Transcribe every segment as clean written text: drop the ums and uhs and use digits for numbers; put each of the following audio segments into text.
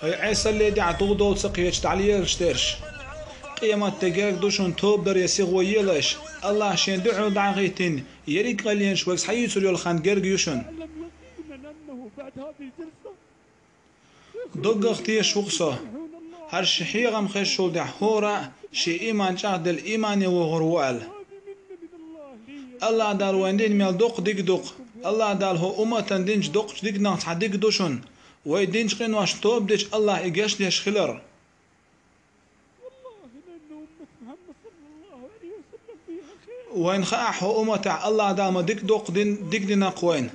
هي عيسى اللي دع تغدو تسقيش تعليل شترش قيمة تجارك دوشون توب در يسيغ ويلش الله شين دعو دعغيتين يريك غليان شوكس حي يسريو الخان جرق يوشون دق اختي شوقصه هر شحي غم خش شول دع هورا شي إيمان جاهد الإيمان وغروال الله دال ويندين ميل دوق ديك دوق الله دال هو أمة دينج دوق ديك ناس حديك دوشون ويدينج قين واش توب ديش الله إيجاش ليش خلر وين خاح هو أمة الله دال ما ديك دوق ديك دينا قوين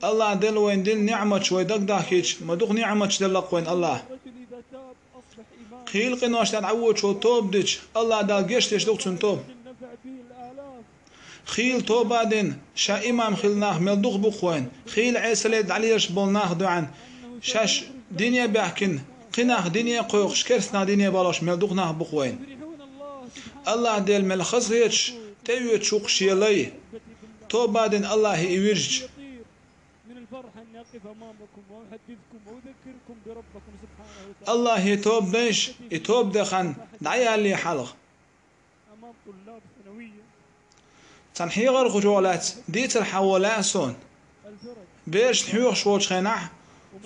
الله دل وين دل نعمة شوي دق داكيش ما دوق نعمة دل قوين الله خيل قين واش تعود شو توب ديش الله دال جيش ليش دوق توب خيل توبادين شا إمام خيلناه ملدوغ بقوين خيل عيسى ليد عليش بولناه دوعن شاش دنيا بحكن قناه دنيا قوق شكرسنا دنيا بالاش ملدوغناه بقوين الله ديل ملخص هيتش تيوت شوق شيلي توبادين الله يويرج الله يتوب بيش يتوب دخن دعيا اللي حلق تنحي غير خجولات ديت الحوالات سون بيش تحيوخ شوش خينح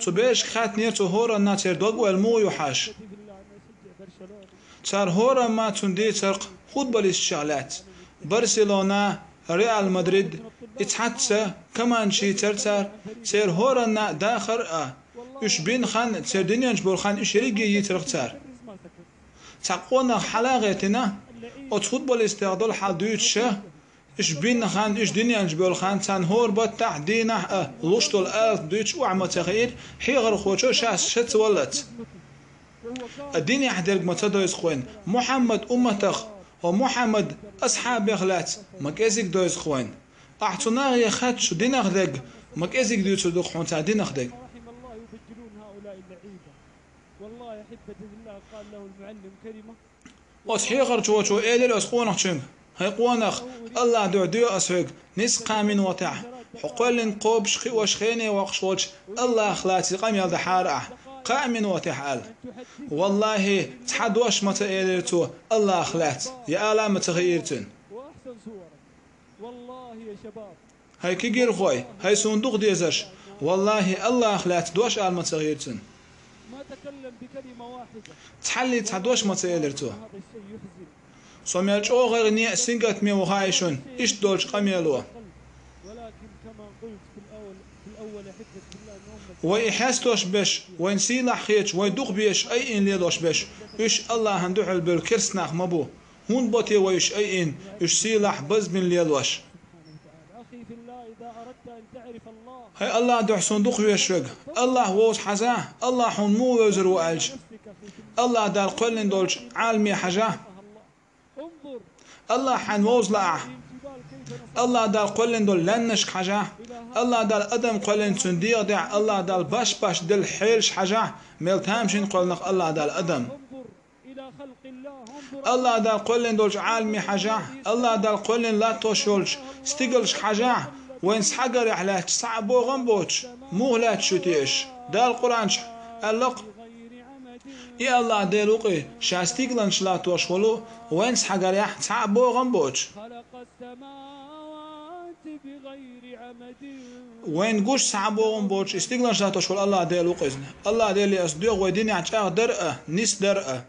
تو بيش خات نيرتو هورا ناتير دوغ والمو يوحاش تار هورا ما تندي ترق خود باليس شغلات برشلونة ريال مدريد اتحدث كمان شي ترتر تير هورا نا داخر اش بين خان تير دنيا جبور خان اش ريجي يترقتر تقونا حلاغتنا ات فوتبول استعدال حدوتش اش بين خان اش دنيا جبول خان تان هور بتاع دينا لوشتو الارض دوتش وعم تغيير حيغر خوتو شاس شت ولت الدنيا حدرق متدويس خوين محمد امتخ ومحمد اصحاب اخلات مكازيك دويس خوين احتنا يا خاتش دينا خدق مكازيك دوتو دو خون تاع دينا خدق والله يحب الله قال له المعلم كلمه وصحيغر جوتو ايدل اسقونخ تشنگ هاي قوانخ الله دو أسفق نسقى من وطع حقول قوب شخي وشخيني وقشوش الله خلاتي قام يلد حارع قام وطع والله تحد وش متغيرتو الله خلات يا آلا متغيرتن والله يا شباب هاي كيجير خوي هاي صندوق ديزش والله الله خلات دوش آل متغيرتن ما تكلم بكلمة واحدة تحلي تحد وش متغيرتو سمعت غير نية سنجت مي وهايشون إيش دولش قميلوا ولكن كما قلت في الأول حبة بالله ويحستوش بش وينسيلح خيتش ويدوق بيش أي إن ليدوش بش إيش الله هندوح بالكرسناخ مبو هون بوتي ويش أي إن إيش سيلح بز من ليدوش أخي في الله إذا أردت أن تعرف الله هاي الله دوح صندوق يشرق الله ووز حزاه الله حون مو يوزر وألج الله دار قلن دولش عالمي حجاه الله حنوز لع الله دال قلن دول لنش حاجة الله دال أدم قلن تندير دع الله دال باش دل حيلش حاجة ملتامشين قلنق الله دال أدم الله دال قلن دولش عالمي حاجة الله دال قلن لا توشولش استيقلش حاجة وين سحقر يحلاتش صعبو غنبوش مهلات شتيش دال قرانش اللق يا الله ديلوقي شاستيك لنشلا توشولو وين سحقر يح صعبو غنبوش وين قوش صعبو غنبوش استيق لنشلا توشول الله ديلوقي الله ديلي أصدوغ وديني عشاق درقة نس درقة